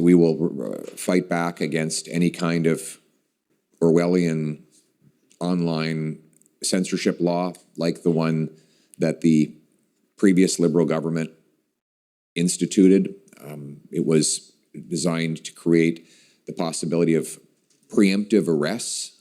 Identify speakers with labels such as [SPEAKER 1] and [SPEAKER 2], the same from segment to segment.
[SPEAKER 1] We will fight back against any kind of Orwellian online censorship law like the one that the previous Liberal government instituted. It was designed to create the possibility of preemptive arrests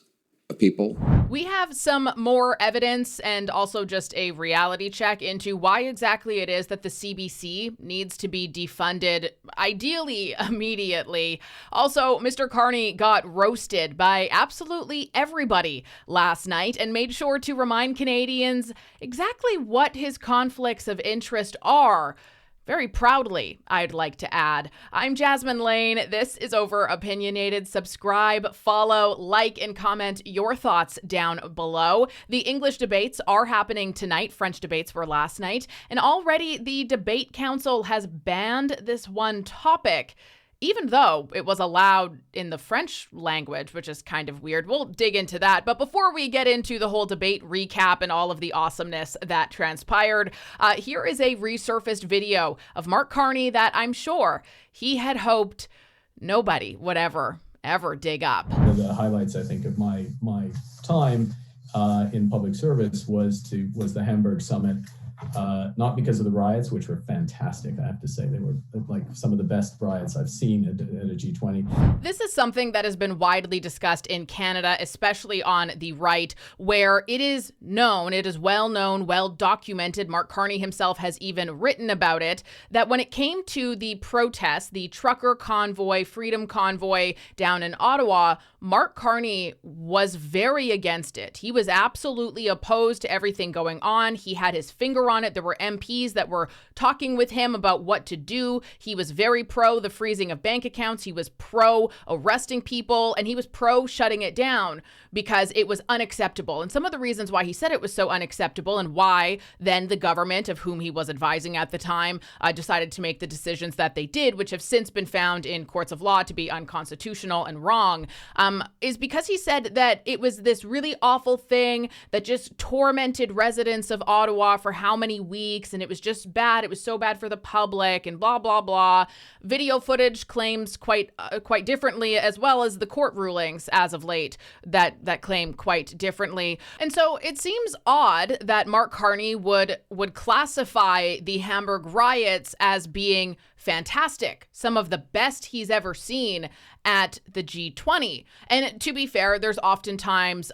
[SPEAKER 1] of people.
[SPEAKER 2] We have some more evidence and also just a reality check into why exactly it is that the CBC needs to be defunded, ideally immediately. Also, Mr. Carney got roasted by absolutely everybody last night and made sure to remind Canadians exactly what his conflicts of interest are. Very proudly, I'd like to add. I'm Jasmine Lane. This is Over Opinionated. Subscribe, follow, like, and comment your thoughts down below. The English debates are happening tonight. French debates were last night. And already the Debate Council has banned this one topic, even though it was allowed in the French language, which is kind of weird. We'll dig into that. But before we get into the whole debate recap and all of the awesomeness that transpired, here is a resurfaced video of Mark Carney that I'm sure he had hoped nobody would ever dig up.
[SPEAKER 3] One of the highlights, I think, of my time in public service was the Hamburg summit. Not because of the riots, which were fantastic, I have to say. They were like some of the best riots I've seen at a G20.
[SPEAKER 2] This is something that has been widely discussed in Canada, especially on the right, where it is known, it is well known, well documented, Mark Carney himself has even written about it, that when it came to the protests, the trucker convoy, freedom convoy down in Ottawa, Mark Carney was very against it. He was absolutely opposed to everything going on. He had his finger on it. There were MPs that were talking with him about what to do. He was very pro the freezing of bank accounts. He was pro arresting people, and he was pro shutting it down because it was unacceptable. And some of the reasons why he said it was so unacceptable and why then the government, of whom he was advising at the time, decided to make the decisions that they did, which have since been found in courts of law to be unconstitutional and wrong, is because he said that it was this really awful thing that just tormented residents of Ottawa for how many weeks, and it was just bad. It was so bad for the public and blah, blah, blah. Video footage claims quite differently, as well as the court rulings as of late that claim quite differently. And so it seems odd that Mark Carney would classify the Hamburg riots as being fantastic, some of the best he's ever seen at the G20. And to be fair, there's oftentimes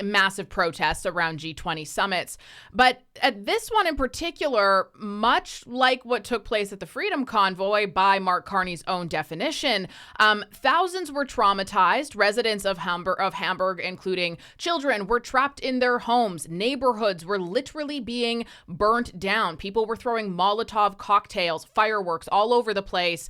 [SPEAKER 2] massive protests around G20 summits. But at this one in particular, much like what took place at the Freedom Convoy by Mark Carney's own definition, thousands were traumatized. Residents of Hamburg, including children, were trapped in their homes. Neighborhoods were literally being burnt down. People were throwing Molotov cocktails, fireworks all over the place.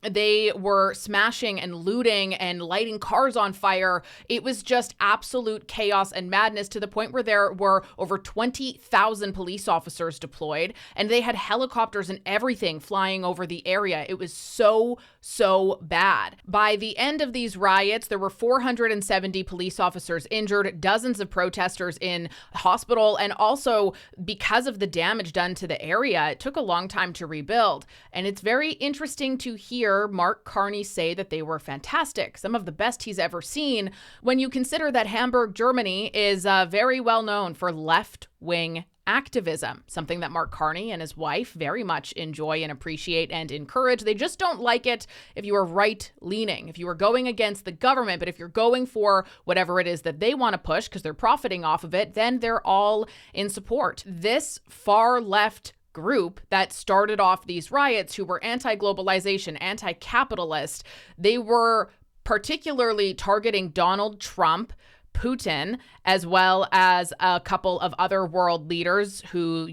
[SPEAKER 2] They were smashing and looting and lighting cars on fire. It was just absolute chaos and madness, to the point where there were over 20,000 police officers deployed, and they had helicopters and everything flying over the area. It was so bad. By the end of these riots, there were 470 police officers injured, dozens of protesters in hospital, and also because of the damage done to the area, it took a long time to rebuild. And it's very interesting to hear Mark Carney say that they were fantastic, some of the best he's ever seen, when you consider that Hamburg, Germany is very well known for left-wing activism, something that Mark Carney and his wife very much enjoy and appreciate and encourage. They just don't like it if you are right-leaning, if you are going against the government. But if you're going for whatever it is that they want to push because they're profiting off of it, then they're all in support. This far-left group that started off these riots, who were anti-globalization, anti-capitalist, they were particularly targeting Donald Trump, Putin, as well as a couple of other world leaders who,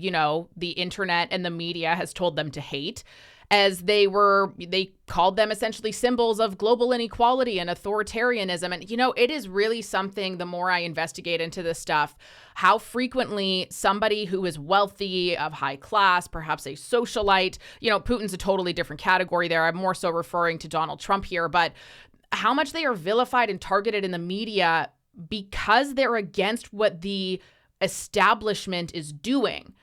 [SPEAKER 2] the internet and the media has told them to hate, as they called them essentially symbols of global inequality and authoritarianism. And, it is really something, the more I investigate into this stuff, how frequently somebody who is wealthy, of high class, perhaps a socialite, Putin's a totally different category there. I'm more so referring to Donald Trump here, but how much they are vilified and targeted in the media because they're against what the establishment is doing.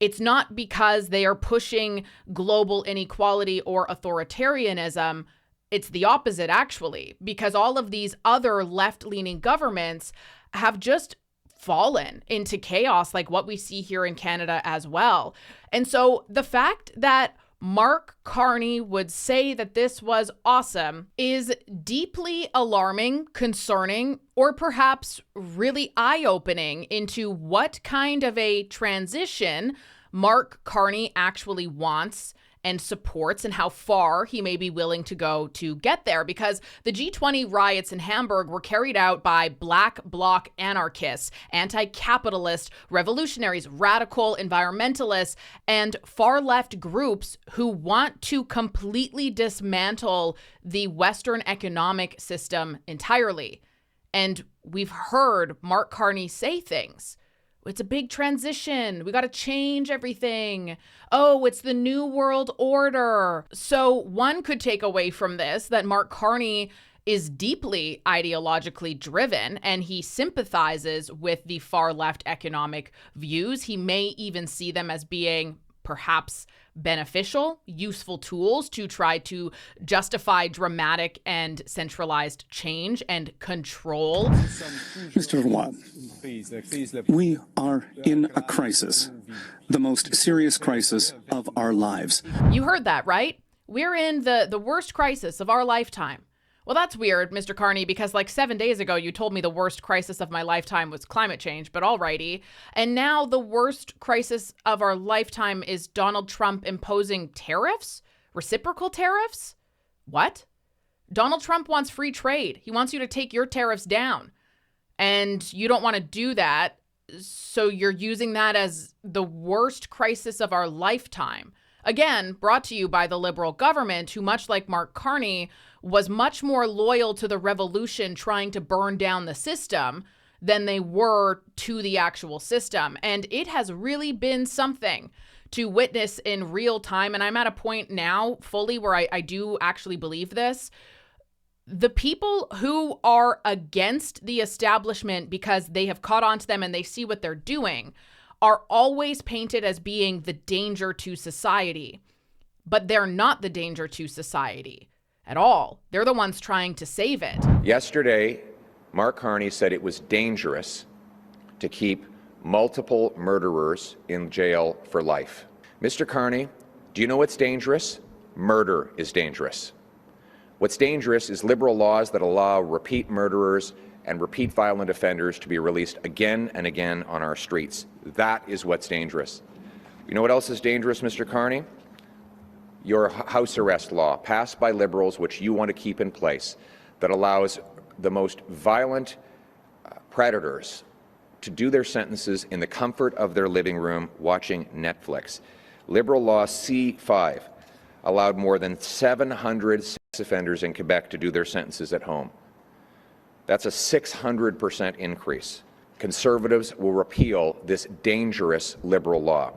[SPEAKER 2] It's not because they are pushing global inequality or authoritarianism. It's the opposite, actually, because all of these other left-leaning governments have just fallen into chaos like what we see here in Canada as well. And so the fact that Mark Carney would say that this was awesome is deeply alarming, concerning, or perhaps really eye-opening into what kind of a transition Mark Carney actually wants and supports, and how far he may be willing to go to get there. Because the G20 riots in Hamburg were carried out by Black Bloc anarchists, anti-capitalist revolutionaries, radical environmentalists, and far-left groups who want to completely dismantle the Western economic system entirely. And we've heard Mark Carney say things. It's a big transition. We got to change everything. Oh, it's the new world order. So one could take away from this that Mark Carney is deeply ideologically driven and he sympathizes with the far left economic views. He may even see them as being perhaps beneficial, useful tools to try to justify dramatic and centralized change and control.
[SPEAKER 4] Mr. Roy, we are in a crisis, the most serious crisis of our lives.
[SPEAKER 2] You heard that, right? We're in the worst crisis of our lifetime. Well, that's weird, Mr. Carney, because like 7 days ago, you told me the worst crisis of my lifetime was climate change, but alrighty. And now the worst crisis of our lifetime is Donald Trump imposing tariffs? Reciprocal tariffs? What? Donald Trump wants free trade. He wants you to take your tariffs down. And you don't want to do that, so you're using that as the worst crisis of our lifetime. Again, brought to you by the Liberal government, who, much like Mark Carney, was much more loyal to the revolution trying to burn down the system than they were to the actual system. And it has really been something to witness in real time. And I'm at a point now fully where I do actually believe this. The people who are against the establishment because they have caught on to them and they see what they're doing are always painted as being the danger to society. But they're not the danger to society at all. They're the ones trying to save it.
[SPEAKER 1] Yesterday, Mark Carney said it was dangerous to keep multiple murderers in jail for life. Mr. Carney, do you know what's dangerous? Murder is dangerous. What's dangerous is liberal laws that allow repeat murderers and repeat violent offenders to be released again and again on our streets. That is what's dangerous. You know what else is dangerous, Mr. Carney? Your house arrest law, passed by Liberals, which you want to keep in place, that allows the most violent predators to do their sentences in the comfort of their living room watching Netflix. Liberal law C5 allowed more than 700 sex offenders in Quebec to do their sentences at home. That's a 600% increase. Conservatives will repeal this dangerous Liberal law.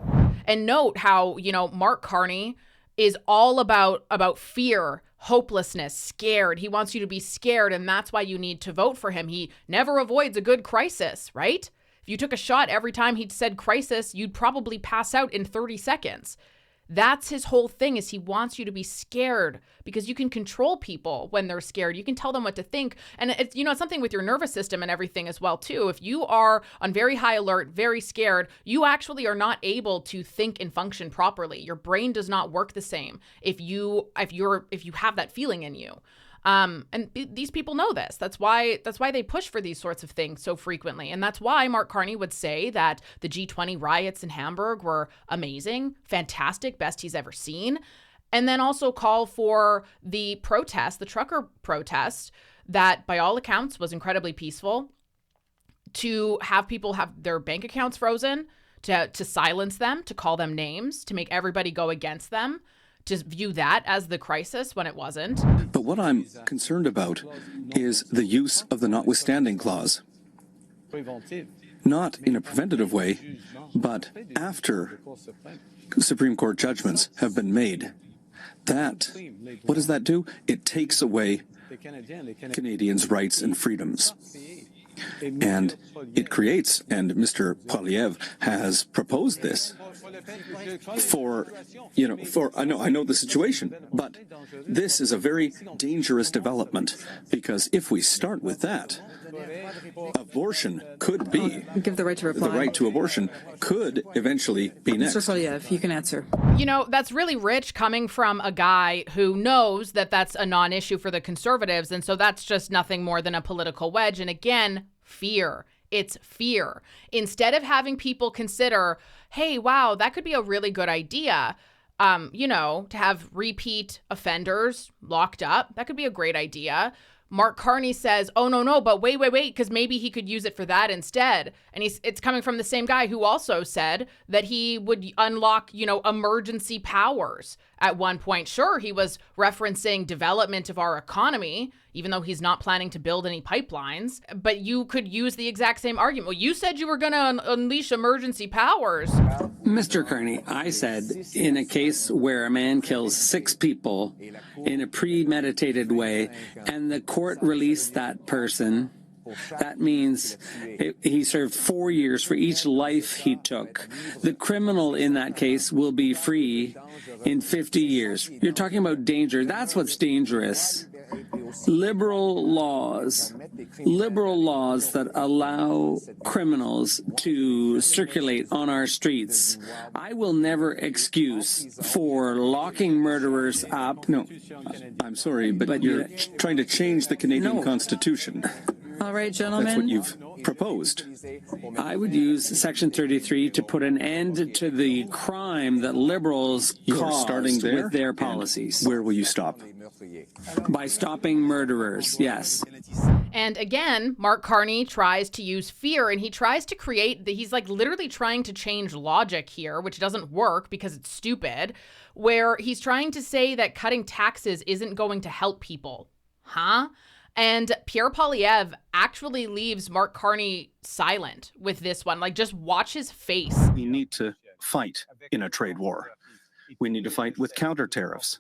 [SPEAKER 2] And note how, Mark Carney is all about fear, hopelessness, scared. He wants you to be scared, and that's why you need to vote for him. He never avoids a good crisis, right? If you took a shot every time he said crisis, you'd probably pass out in 30 seconds. That's his whole thing, is he wants you to be scared because you can control people when they're scared. You can tell them what to think. And it's, it's something with your nervous system and everything as well, too. If you are on very high alert, very scared, you actually are not able to think and function properly. Your brain does not work the same if you have that feeling in you. And these people know this. That's why they push for these sorts of things so frequently. And that's why Mark Carney would say that the G20 riots in Hamburg were amazing, fantastic, best he's ever seen. And then also call for the protest, the trucker protest, that by all accounts was incredibly peaceful, to have people have their bank accounts frozen, to silence them, to call them names, to make everybody go against them, to view that as the crisis when it wasn't.
[SPEAKER 4] But what I'm concerned about is the use of the notwithstanding clause. Not in a preventative way, but after Supreme Court judgments have been made. What does that do? It takes away Canadians' rights and freedoms. And it creates, and Mr. Poilievre has proposed this, I know the situation, but this is a very dangerous development, because if we start with that, abortion could be,
[SPEAKER 5] Give the right to reply.
[SPEAKER 4] the right to abortion could eventually be next.
[SPEAKER 5] Mr. Poilievre, you can answer.
[SPEAKER 2] You know, that's really rich coming from a guy who knows that that's a non-issue for the conservatives. And so that's just nothing more than a political wedge. And again, fear. It's fear. Instead of having people consider, hey, wow, that could be a really good idea, to have repeat offenders locked up. That could be a great idea. Mark Carney says, oh, no, but wait, because maybe he could use it for that instead. And it's coming from the same guy who also said that he would unlock, emergency powers at one point. Sure, he was referencing development of our economy, even though he's not planning to build any pipelines. But you could use the exact same argument. Well, you said you were going to unleash emergency powers.
[SPEAKER 6] Mr. Carney, I said in a case where a man kills 6 people in a premeditated way and the court released that person, that means he served 4 years for each life he took. The criminal in that case will be free in 50 years. You're talking about danger. That's what's dangerous. Liberal laws that allow criminals to circulate on our streets. I will never excuse for locking murderers up.
[SPEAKER 4] No, I'm sorry, but you're trying to change the Canadian Constitution.
[SPEAKER 5] All right, gentlemen.
[SPEAKER 4] That's what you've proposed.
[SPEAKER 6] I would use Section 33 to put an end to the crime that Liberals caused with their policies.
[SPEAKER 4] Where will you stop?
[SPEAKER 6] By stopping murderers, yes.
[SPEAKER 2] And again, Mark Carney tries to use fear, and he tries to he's like literally trying to change logic here, which doesn't work because it's stupid, where he's trying to say that cutting taxes isn't going to help people. Huh? And Pierre Poilievre actually leaves Mark Carney silent with this one. Like, just watch his face.
[SPEAKER 4] We need to fight in a trade war. We need to fight with counter tariffs.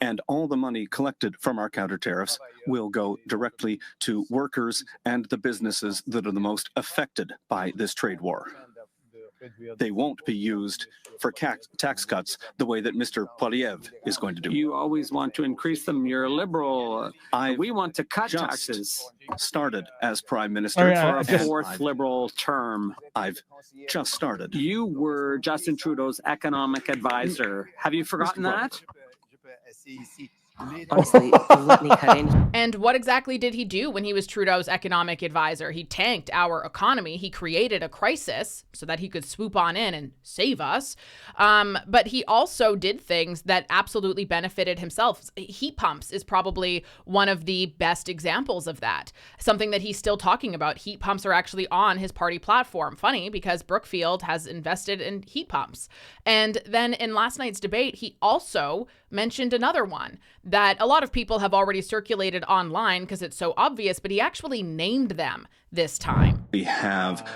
[SPEAKER 4] And all the money collected from our counter tariffs will go directly to workers and the businesses that are the most affected by this trade war. They won't be used for tax cuts the way that Mr. Poilievre is going to do.
[SPEAKER 6] You always want to increase them. You're a Liberal. We want to cut taxes.
[SPEAKER 4] Started as Prime Minister
[SPEAKER 6] For a 4th Liberal term.
[SPEAKER 4] I've just started.
[SPEAKER 6] You were Justin Trudeau's economic advisor. Have you forgotten that?
[SPEAKER 7] Honestly, let me cut in.
[SPEAKER 2] And what exactly did he do when he was Trudeau's economic advisor? He tanked our economy. He created a crisis so that he could swoop on in and save us. But he also did things that absolutely benefited himself. Heat pumps is probably one of the best examples of that. Something that he's still talking about. Heat pumps are actually on his party platform. Funny, because Brookfield has invested in heat pumps. And then in last night's debate, he also mentioned another one that a lot of people have already circulated online because it's so obvious, but he actually named them this time.
[SPEAKER 4] We have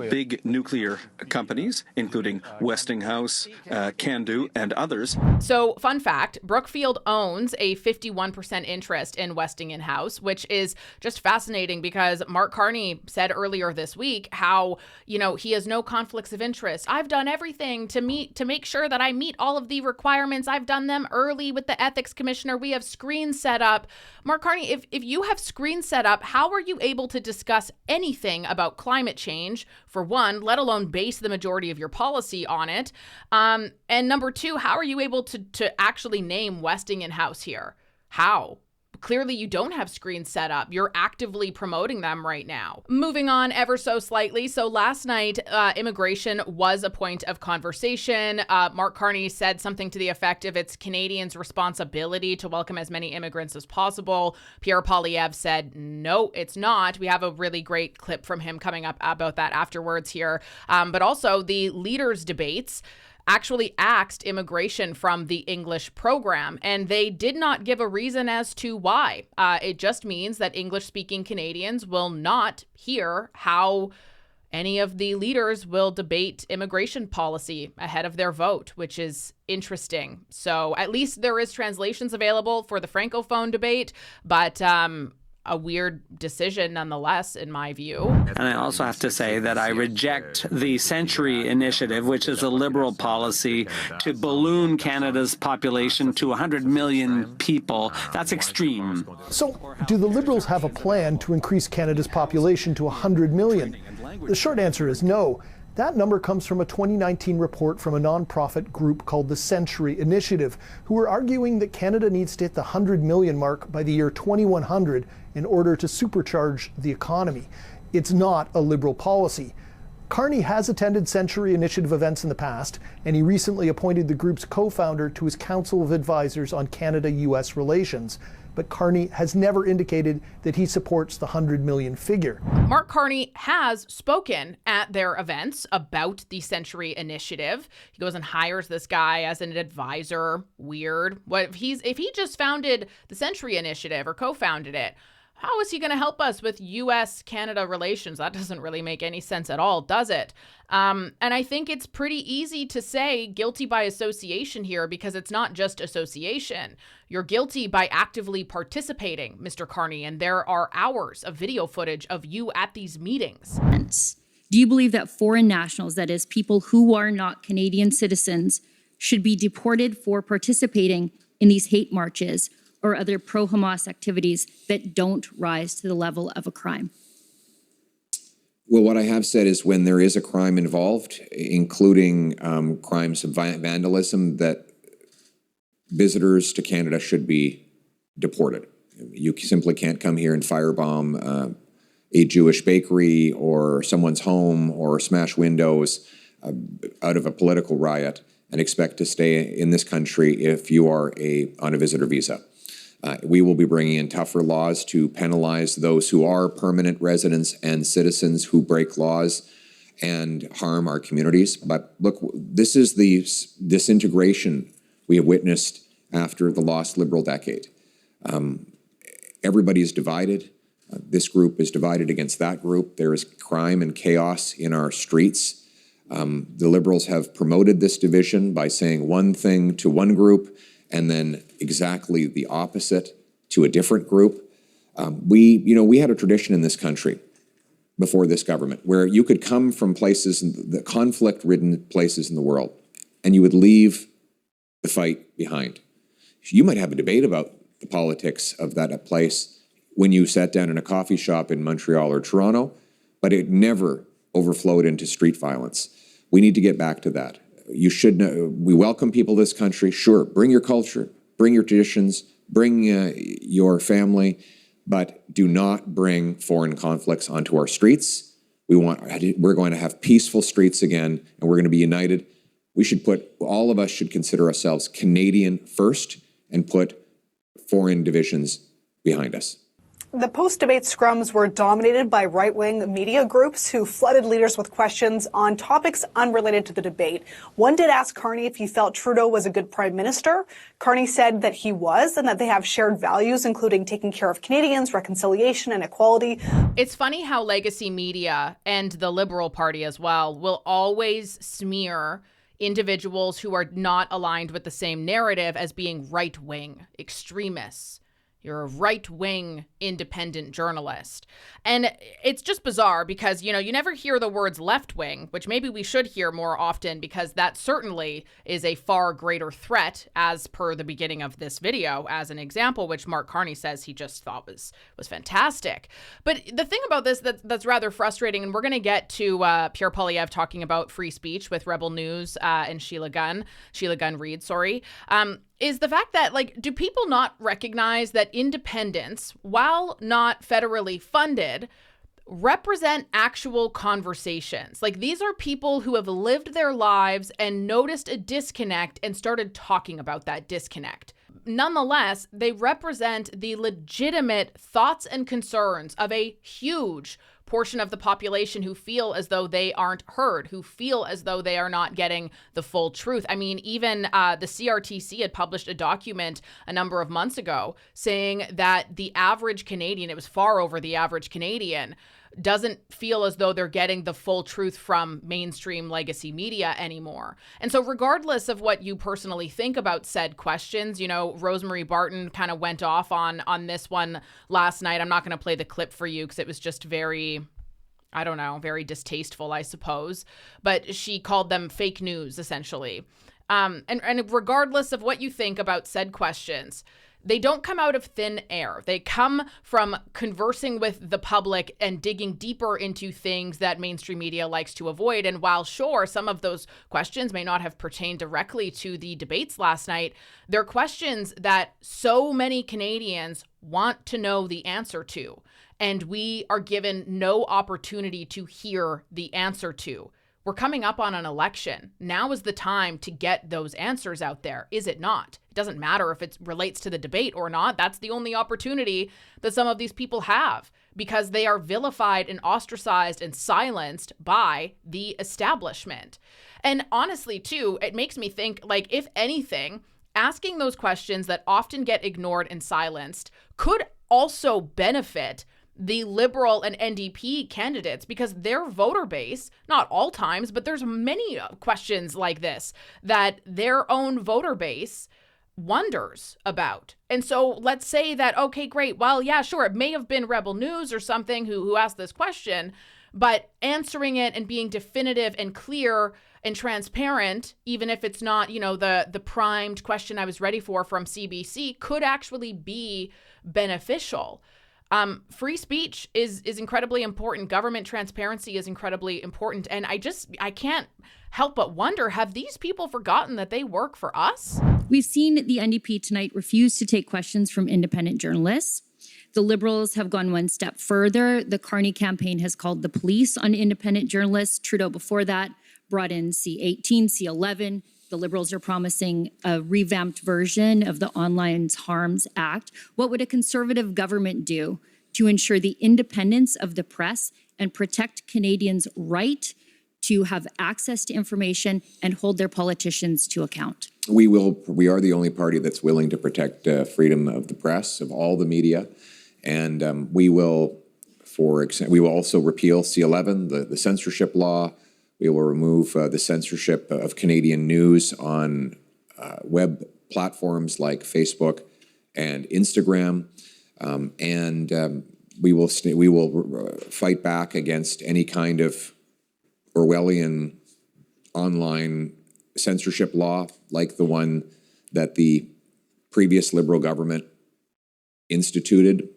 [SPEAKER 4] big nuclear companies, including Westinghouse, Candu, and others.
[SPEAKER 2] So, fun fact, Brookfield owns a 51% interest in Westinghouse, which is just fascinating because Mark Carney said earlier this week how, he has no conflicts of interest. I've done everything to make sure that I meet all of the requirements. I've done them early with the ethics commissioner. We have screens set up. Mark Carney, if you have screens set up, how are you able to discuss anything about climate change, for one, let alone base the majority of your policy on it? And number two, how are you able to actually name Westinghouse here? How? Clearly, you don't have screens set up. You're actively promoting them right now. Moving on ever so slightly. So last night, immigration was a point of conversation. Mark Carney said something to the effect of it's Canadians' responsibility to welcome as many immigrants as possible. Pierre Poilievre said, no, it's not. We have a really great clip from him coming up about that afterwards here. But also the leaders' debates actually axed immigration from the English program, and they did not give a reason as to why. It just means that English-speaking Canadians will not hear how any of the leaders will debate immigration policy ahead of their vote, which is interesting. So at least there is translations available for the Francophone debate, but a weird decision nonetheless, in my view.
[SPEAKER 6] And I also have to say that I reject the Century Initiative, which is a Liberal policy to balloon Canada's population to 100 million people. That's extreme.
[SPEAKER 8] So, do the Liberals have a plan to increase Canada's population to 100 million? The short answer is no. That number comes from a 2019 report from a nonprofit group called the Century Initiative, who are arguing that Canada needs to hit the 100 million mark by the year 2100 in order to supercharge the economy. It's not a Liberal policy. Carney has attended Century Initiative events in the past, and he recently appointed the group's co-founder to his Council of Advisors on Canada-US relations. But Carney has never indicated that he supports the 100 million figure.
[SPEAKER 2] Mark Carney has spoken at their events about the Century Initiative. He goes and hires this guy as an advisor. Weird. What if he just founded the Century Initiative or co-founded it? How is he going to help us with U.S.-Canada relations? That doesn't really make any sense at all, does it? And I think it's pretty easy to say guilty by association here, because it's not just association. You're guilty by actively participating, Mr. Carney, and there are hours of video footage of you at these meetings.
[SPEAKER 9] Do you believe that foreign nationals, that is, people who are not Canadian citizens, should be deported for participating in these hate marches or other pro-Hamas activities that don't rise to the level of a crime?
[SPEAKER 1] Well, what I have said is when there is a crime involved, including crimes of vandalism, that visitors to Canada should be deported. You simply can't come here and firebomb a Jewish bakery or someone's home or smash windows out of a political riot and expect to stay in this country if you are on a visitor visa. We will be bringing in tougher laws to penalize those who are permanent residents and citizens who break laws and harm our communities. But look, this is the disintegration we have witnessed after the lost Liberal decade. Everybody is divided. This group is divided against that group. There is crime and chaos in our streets. The Liberals have promoted this division by saying one thing to one group and then exactly the opposite to a different group. We had a tradition in this country before this government where you could come from places, the conflict-ridden places in the world, and you would leave the fight behind. You might have a debate about the politics of that place when you sat down in a coffee shop in Montreal or Toronto, but it never overflowed into street violence. We need to get back to that. You should know, we welcome people to this country. Sure, bring your culture, bring your traditions, bring your family, but do not bring foreign conflicts onto our streets. We're going to have peaceful streets again, and we're going to be united. All of us should consider ourselves Canadian first and put foreign divisions behind us.
[SPEAKER 10] The post-debate scrums were dominated by right-wing media groups who flooded leaders with questions on topics unrelated to the debate. One did ask Carney if he felt Trudeau was a good prime minister. Carney said that he was, and that they have shared values, including taking care of Canadians, reconciliation, and equality.
[SPEAKER 2] It's funny how legacy media and the Liberal Party as well will always smear individuals who are not aligned with the same narrative as being right-wing extremists. You're a right-wing independent journalist. And it's just bizarre because, you never hear the words left-wing, which maybe we should hear more often because that certainly is a far greater threat, as per the beginning of this video, as an example, which Mark Carney says he just thought was fantastic. But the thing about this that's rather frustrating, and we're going to get to Pierre Poilievre talking about free speech with Rebel News and Sheila Gunn Reid, is the fact that, do people not recognize that independents, while not federally funded, represent actual conversations? These are people who have lived their lives and noticed a disconnect and started talking about that disconnect. Nonetheless, they represent the legitimate thoughts and concerns of a huge portion of the population who feel as though they aren't heard, who feel as though they are not getting the full truth. I mean, even the CRTC had published a document a number of months ago saying that the average Canadian, it was far over the average Canadian, doesn't feel as though they're getting the full truth from mainstream legacy media anymore. And so regardless of what you personally think about said questions, you know, Rosemary Barton kind of went off on this one last night. I'm not going to play the clip for you because it was just very, I don't know, very distasteful, I suppose. But she called them fake news, essentially. And regardless of what you think about said questions, they don't come out of thin air. They come from conversing with the public and digging deeper into things that mainstream media likes to avoid. And while sure, some of those questions may not have pertained directly to the debates last night, they're questions that so many Canadians want to know the answer to. And we are given no opportunity to hear the answer to. We're coming up on an election. Now is the time to get those answers out there, is it not? It doesn't matter if it relates to the debate or not. That's the only opportunity that some of these people have because they are vilified and ostracized and silenced by the establishment. And honestly, too, it makes me think, like, if anything, asking those questions that often get ignored and silenced could also benefit the Liberal and NDP candidates because their voter base, not all times, but there's many questions like this that their own voter base wonders about. And so let's say that, okay, great. Well, yeah, sure. It may have been Rebel News or something who asked this question, but answering it and being definitive and clear and transparent, even if it's not, you know, the primed question I was ready for from CBC, could actually be beneficial. Free speech is incredibly important. Government transparency is incredibly important. And I can't help but wonder, have these people forgotten that they work for us?
[SPEAKER 9] We've seen the NDP tonight refuse to take questions from independent journalists. The Liberals have gone one step further. The Carney campaign has called the police on independent journalists. Trudeau before that brought in C-18, C-11. The Liberals are promising a revamped version of the Online Harms Act. What would a Conservative government do to ensure the independence of the press and protect Canadians' right to have access to information and hold their politicians to account?
[SPEAKER 1] We are the only party that's willing to protect freedom of the press, of all the media. And we will also repeal C-11, the censorship law. We will remove the censorship of Canadian news on web platforms like Facebook and Instagram, we will fight back against any kind of Orwellian online censorship law like the one that the previous Liberal government instituted.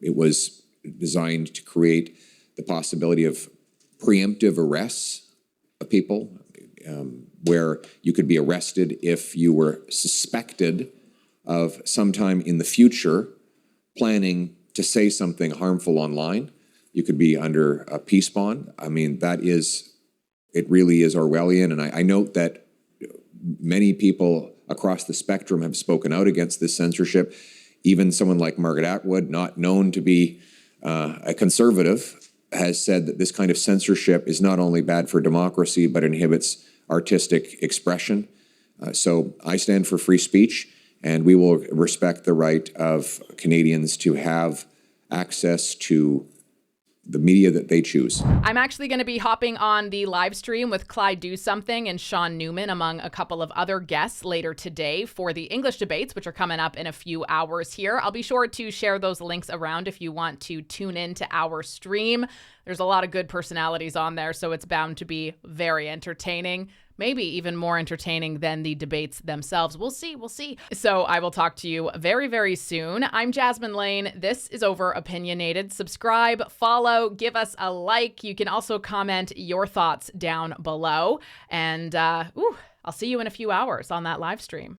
[SPEAKER 1] It was designed to create the possibility of preemptive arrests of people, where you could be arrested if you were suspected of sometime in the future planning to say something harmful online. You could be under a peace bond. I mean, it really is Orwellian. And I note that many people across the spectrum have spoken out against this censorship. Even someone like Margaret Atwood, not known to be a conservative, has said that this kind of censorship is not only bad for democracy, but inhibits artistic expression. So I stand for free speech, and we will respect the right of Canadians to have access to the media that they choose.
[SPEAKER 2] I'm actually going to be hopping on the live stream with Clyde Do Something and Sean Newman, among a couple of other guests later today for the English debates, which are coming up in a few hours here. I'll be sure to share those links around if you want to tune in to our stream. There's a lot of good personalities on there, so it's bound to be very entertaining. Maybe even more entertaining than the debates themselves. We'll see. So I will talk to you very, very soon. I'm Jasmine Lane. This is Over Opinionated. Subscribe, follow, give us a like. You can also comment your thoughts down below. And I'll see you in a few hours on that live stream.